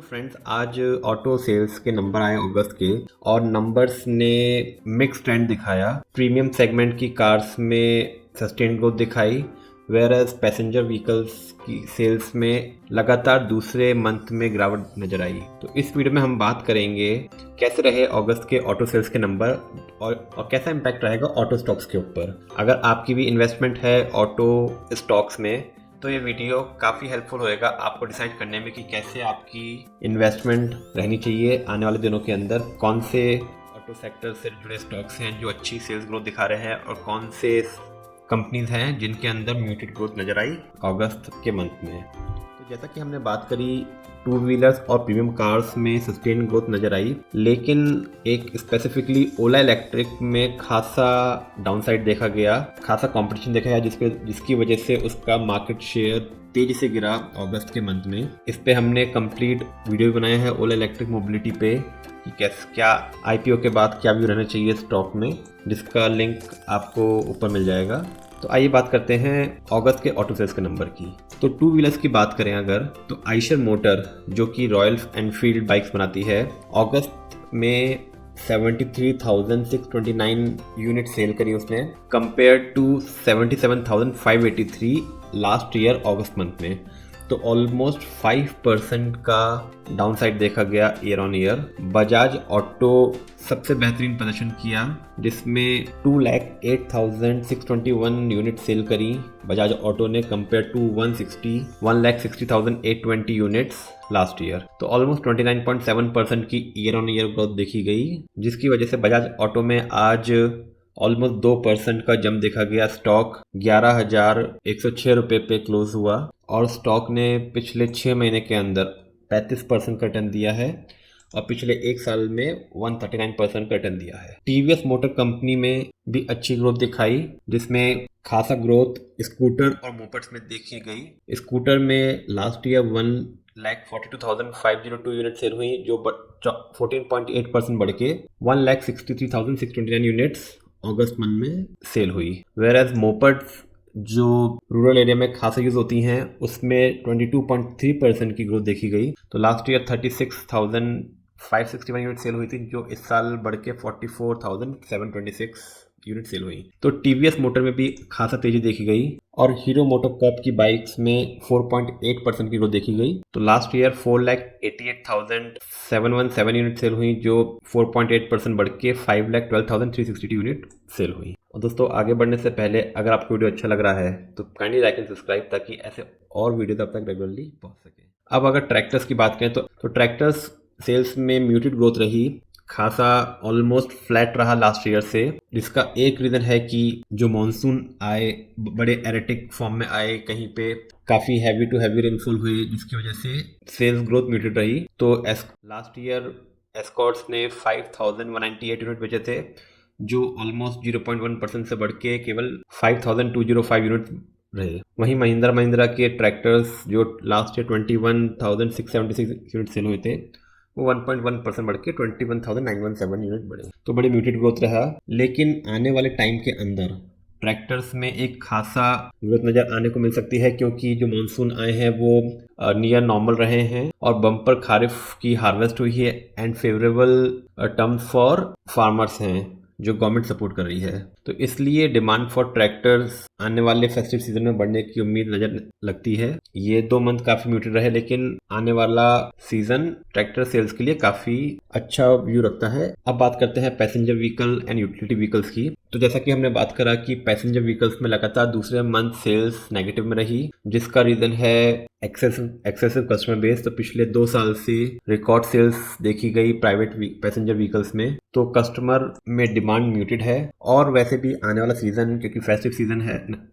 Friends, आज auto sales के number आए अगस्त के और नंबर्स ने मिक्स ट्रेंड दिखाया। प्रीमियम सेगमेंट की कार्स में सस्टेन्ड ग्रोथ दिखाई, वेयर एज पैसेंजर व्हीकल्स की सेल्स में लगातार दूसरे मंथ में गिरावट नजर आई। तो इस वीडियो में हम बात करेंगे कैसे रहे अगस्त के ऑटो सेल्स के नंबर और कैसा इम्पैक्ट रहेगा ऑटो स्टॉक्स के ऊपर। अगर आपकी भी इन्वेस्टमेंट है ऑटो स्टॉक्स में तो ये वीडियो काफ़ी हेल्पफुल होएगा आपको डिसाइड करने में कि कैसे आपकी इन्वेस्टमेंट रहनी चाहिए आने वाले दिनों के अंदर, कौन से ऑटो सेक्टर से जुड़े स्टॉक्स हैं जो अच्छी सेल्स ग्रोथ दिखा रहे हैं और कौन से कंपनीज हैं जिनके अंदर म्यूटेड ग्रोथ नज़र आई अगस्त के मंथ में। तो जैसा कि हमने बात करी, टू व्हीलर्स और प्रीमियम कार्स में सस्टेन ग्रोथ नज़र आई, लेकिन एक स्पेसिफिकली ओला इलेक्ट्रिक में खासा डाउनसाइड देखा गया, खासा कंपटीशन देखा गया जिसकी वजह से उसका मार्केट शेयर तेजी से गिरा अगस्त के मंथ में। इस पे हमने कंप्लीट वीडियो बनाया है ओला इलेक्ट्रिक मोबिलिटी पे कि क्या आईपीओ के बाद क्या व्यू रहना चाहिए स्टॉक में, जिसका लिंक आपको ऊपर मिल जाएगा। तो आइए बात करते हैं अगस्त के ऑटो सेल्स के नंबर की। तो टू व्हीलर्स की बात करें अगर, तो आइशर मोटर जो कि रॉयल एनफील्ड बाइक्स बनाती है, अगस्त में 73,629 यूनिट सेल करी उसने, compare to 77,583 last year August month में। तो ऑलमोस्ट 5% का डाउनसाइड देखा गया year on year. Bajaj Auto सबसे बेहतरीन प्रदर्शन किया जिसमें 2,08,621 यूनिट सेल करी बजाज ऑटो ने, compare to 1,60,820 units last year. तो ऑलमोस्ट 29.7% की ईयर ऑन ईयर ग्रोथ देखी गई, जिसकी वजह से बजाज ऑटो में आज ऑलमोस्ट 2% का जंप देखा गया। स्टॉक 11,106 रुपये पे क्लोज हुआ और स्टॉक ने पिछले 6 महीने के अंदर 35% का रिटर्न दिया है और पिछले एक साल में 139% का रिटर्न दिया है। टीवीएस मोटर कंपनी में भी अच्छी ग्रोथ दिखाई, जिसमें खासा ग्रोथ स्कूटर और मोपर्स में देखी गई। स्कूटर में लास्ट ईयर 1,42,502 यूनिट सेल हुई, जो 14.8% बढ़ के 1,63,629 यूनिट्स अगस्त मंथ में सेल हुई। वेयर एज मोपर्स जो रूरल एरिया में खासा यूज होती हैं, उसमें 22.3% की ग्रोथ देखी गई। तो लास्ट ईयर 36,561 यूनिट सेल हुई थी, जो इस साल बढ़ के 44,726 यूनिट सेल हुई। तो टीवीएस मोटर में भी खासा तेजी देखी गई और हीरो मोटोकॉर्प की बाइक्स में 4.8% की ग्रोथ देखी गई। तो लास्ट ईयर 4,88,717 यूनिट सेल हुई, जो 4.8% बढ़ के 5,12,362 यूनिट सेल हुई। और दोस्तों, आगे बढ़ने से पहले अगर आपको वीडियो अच्छा लग रहा है तो काइंडली लाइक एंड सब्सक्राइब, ताकि ऐसे और वीडियो आप तक रेगुलरली पहुंच सके। अब अगर ट्रैक्टर्स की बात करें तो ट्रैक्टर्स सेल्स में म्यूटेड ग्रोथ रही, खासा ऑलमोस्ट फ्लैट रहा लास्ट ईयर से, जिसका एक रीज़न है कि जो मॉनसून आए बड़े एरेटिक फॉर्म में आए, कहीं पे काफ़ी हैवी टू हैवी रेनफॉल हुई, जिसकी वजह से सेल्स ग्रोथ म्यूटेड रही। तो लास्ट ईयर एस्कॉर्ट्स ने 5,198 यूनिट बेचे थे, जो ऑलमोस्ट 0.1% से बढ़ के केवल 5,205 यूनिट रहे। वहीं महिंद्रा के ट्रैक्टर्स जो लास्ट ईयर 21,676 यूनिट सेल हुए थे, वो 1.1% बढ़ के 21,917 यूनिट बढ़े। तो बड़ी म्यूटेड ग्रोथ रहा, लेकिन आने वाले टाइम के अंदर ट्रैक्टर्स में एक खासा ग्रोथ नज़र आने को मिल सकती है, क्योंकि जो मानसून आए हैं वो नियर नॉर्मल रहे हैं और बम्पर खारिफ की हार्वेस्ट हुई है and favourable terms for farmers हैं जो गवर्नमेंट सपोर्ट कर रही है। तो इसलिए डिमांड फॉर ट्रैक्टर्स आने वाले फेस्टिव सीजन में बढ़ने की उम्मीद नजर लगती है। ये 2 मंथ काफी म्यूटेड रहे, लेकिन आने वाला सीजन ट्रैक्टर सेल्स के लिए काफी अच्छा व्यू रखता है। अब बात करते हैं passenger vehicle and utility vehicles की। तो जैसा कि हमने बात करा कि पैसेंजर व्हीकल्स में लगातार दूसरे मंथ सेल्स नेगेटिव में रही, जिसका रीजन है एक्सेसिव कस्टमर बेस। तो पिछले 2 साल से रिकॉर्ड सेल्स देखी गई प्राइवेट पैसेंजर व्हीकल्स में, तो कस्टमर में डिमांड म्यूटेड है। और वैसे भी आने वाला सीजन, क्योंकि फेस्टिव सीजन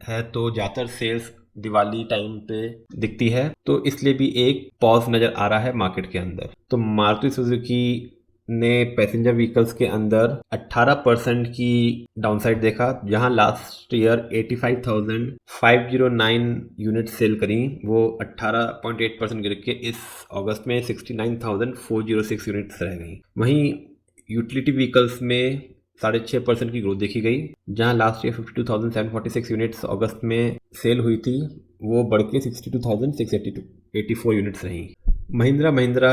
है तो ज़्यादातर सेल्स दिवाली टाइम पे दिखती है, तो इसलिए भी एक पॉज नज़र आ रहा है मार्केट के अंदर। तो मारुति सुजुकी ने पैसेंजर व्हीकल्स के अंदर 18% की डाउनसाइड देखा, जहां लास्ट ईयर 85,509 यूनिट सेल करी, वो 18.8% गिर के इस अगस्त में 69,406 यूनिट्स रह गई। वहीं यूटिलिटी व्हीकल्स में 6.5% की ग्रोथ देखी गई, जहां लास्ट ईयर 52,746 यूनिट्स अगस्त में सेल हुई थी, वो बढ़ के 62,684 यूनिट्स रही। महिंद्रा महिंद्रा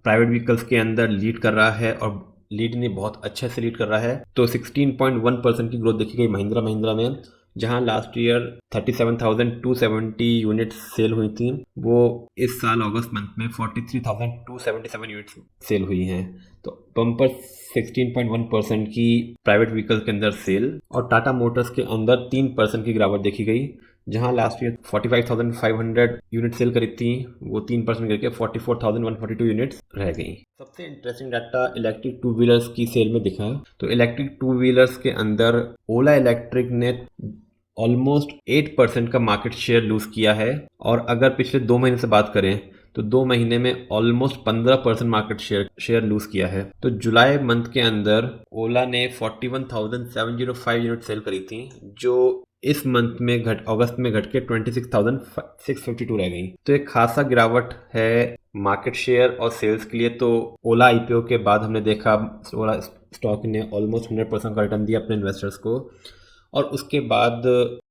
प्राइवेट व्हीकल्स के अंदर लीड कर रहा है और लीड ने बहुत अच्छे से लीड कर रहा है। तो 16.1% की ग्रोथ देखी गई महिंद्रा महिंद्रा में, जहां लास्ट ईयर 37,270 यूनिट्स सेल हुई थी, वो इस साल अगस्त मंथ में 43,277 यूनिट्स सेल हुई हैं। तो बम्पर 16.1% की प्राइवेट व्हीकल्स के अंदर सेल। और टाटा मोटर्स के अंदर 3% की गिरावट देखी गई, जहां लास्ट ईयर 45,500 यूनिट सेल करी थी, वो 3% गिर के 44,142 यूनिट्स रह गई। सबसे interesting data electric two wheelers की सेल में दिखा। तो इलेक्ट्रिक टू व्हीलर्स के अंदर ओला इलेक्ट्रिक ने ऑलमोस्ट 8% का मार्केट शेयर लूज किया है। और अगर पिछले 2 महीने से बात करें तो 2 महीने में ऑलमोस्ट 15% मार्केट शेयर लूज किया है। तो जुलाई मंथ के अंदर ओला ने 41,705 यूनिट सेल करी थी, जो इस मंथ में अगस्त में घट के 26,652 रह गई। तो एक खासा गिरावट है मार्केट शेयर और सेल्स के लिए। तो ओला आईपीओ के बाद हमने देखा ओला स्टॉक ने ऑलमोस्ट 100% का रिटर्न दिया अपने इन्वेस्टर्स को, और उसके बाद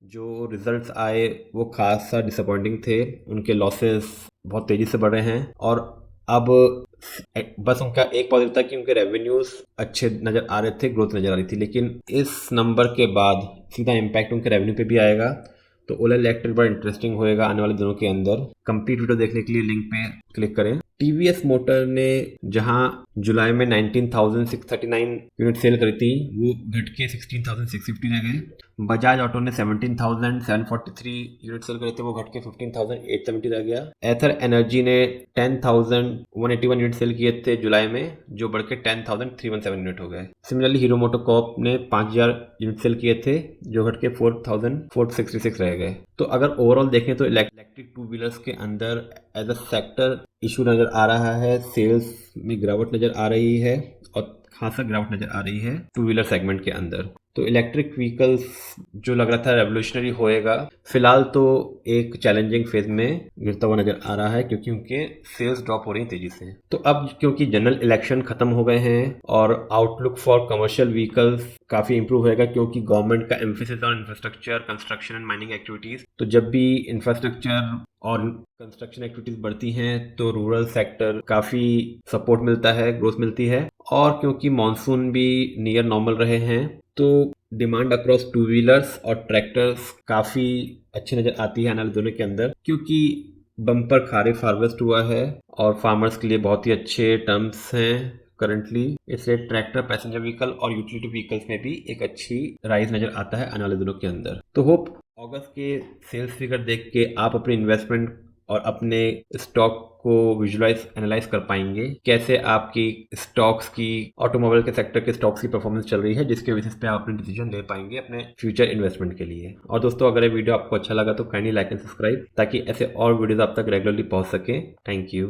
जो रिजल्ट्स आए वो खासा डिसअपॉइंटिंग थे। उनके लॉसेस बहुत तेज़ी से बढ़ रहे हैं, और अब बस उनका एक पॉजिटिव था कि उनके रेवेन्यूज अच्छे नज़र आ रहे थे, ग्रोथ नज़र आ रही थी, लेकिन इस नंबर के बाद सीधा इम्पैक्ट उनके रेवेन्यू पे भी आएगा। तो ओला इलेक्ट्रिक बड़ा इंटरेस्टिंग होएगा आने वाले दिनों के अंदर। कंप्लीट वीडियो देखने के लिए लिंक पे क्लिक करें। टीवीएस मोटर ने जहां जुलाई में 19,639 यूनिट सेल करी थी, वो घट के 16,650 रह गए। बजाज ऑटो ने 17,743 यूनिट सेल करे थे, वो घट के 15,870 रह गया। एथर एनर्जी ने 10,181 यूनिट सेल किए थे जुलाई में, जो बढ़ के 10,317 यूनिट हो गए। सिमिलरली हीरो मोटोकॉर्प ने 5,000 यूनिट सेल किए थे, जो घट के 4,466 रह गए। तो अगर ओवरऑल देखें तो इलेक्ट्रिक टू व्हीलर्स के अंदर एज अ सेक्टर इशू नज़र आ रहा है, सेल्स में गिरावट नज़र आ रही है और खासा गिरावट नज़र आ रही है टू व्हीलर सेगमेंट के अंदर। तो इलेक्ट्रिक व्हीकल्स जो लग रहा था रेवोल्यूशनरी होएगा, फिलहाल तो एक चैलेंजिंग फेज में गिरता हुआ नजर आ रहा है, क्योंकि उनके सेल्स ड्रॉप हो रही तेजी से। तो अब क्योंकि जनरल इलेक्शन खत्म हो गए हैं और आउटलुक फॉर कमर्शियल व्हीकल्स काफी इंप्रूव होएगा, क्योंकि गवर्नमेंट का emphasis on infrastructure, construction and mining activities. तो जब भी इंफ्रास्ट्रक्चर और कंस्ट्रक्शन एक्टिविटीज बढ़ती हैं तो रूरल सेक्टर काफी सपोर्ट मिलता है, ग्रोथ मिलती है। और क्योंकि मॉनसून भी नियर नॉर्मल रहे हैं, तो डिमांड अक्रॉस टू व्हीलर्स और ट्रैक्टर्स काफ़ी अच्छी नज़र आती है आने वाले दिनों के अंदर, क्योंकि बम्पर खारिफ हार्वेस्ट हुआ है और फार्मर्स के लिए बहुत ही अच्छे टर्म्स हैं करंटली। इसलिए ट्रैक्टर, पैसेंजर व्हीकल और यूटिलिटी व्हीकल्स में भी एक अच्छी राइज नज़र आता है आने वाले दिनों के अंदर। तो होप अगस्त के सेल्स फिगर देख के आप अपनी इन्वेस्टमेंट और अपने स्टॉक को विजुलाइज एनालाइज कर पाएंगे, कैसे आपकी स्टॉक्स की, ऑटोमोबाइल के सेक्टर के स्टॉक्स की परफॉर्मेंस चल रही है, जिसके बेसिस पे आप अपने डिसीजन ले पाएंगे अपने फ्यूचर इन्वेस्टमेंट के लिए। और दोस्तों, अगर ये वीडियो आपको अच्छा लगा तो काइंडली लाइक एंड सब्सक्राइब, ताकि ऐसे और वीडियोस आप तक रेगुलरली पहुंच सके। Thank you.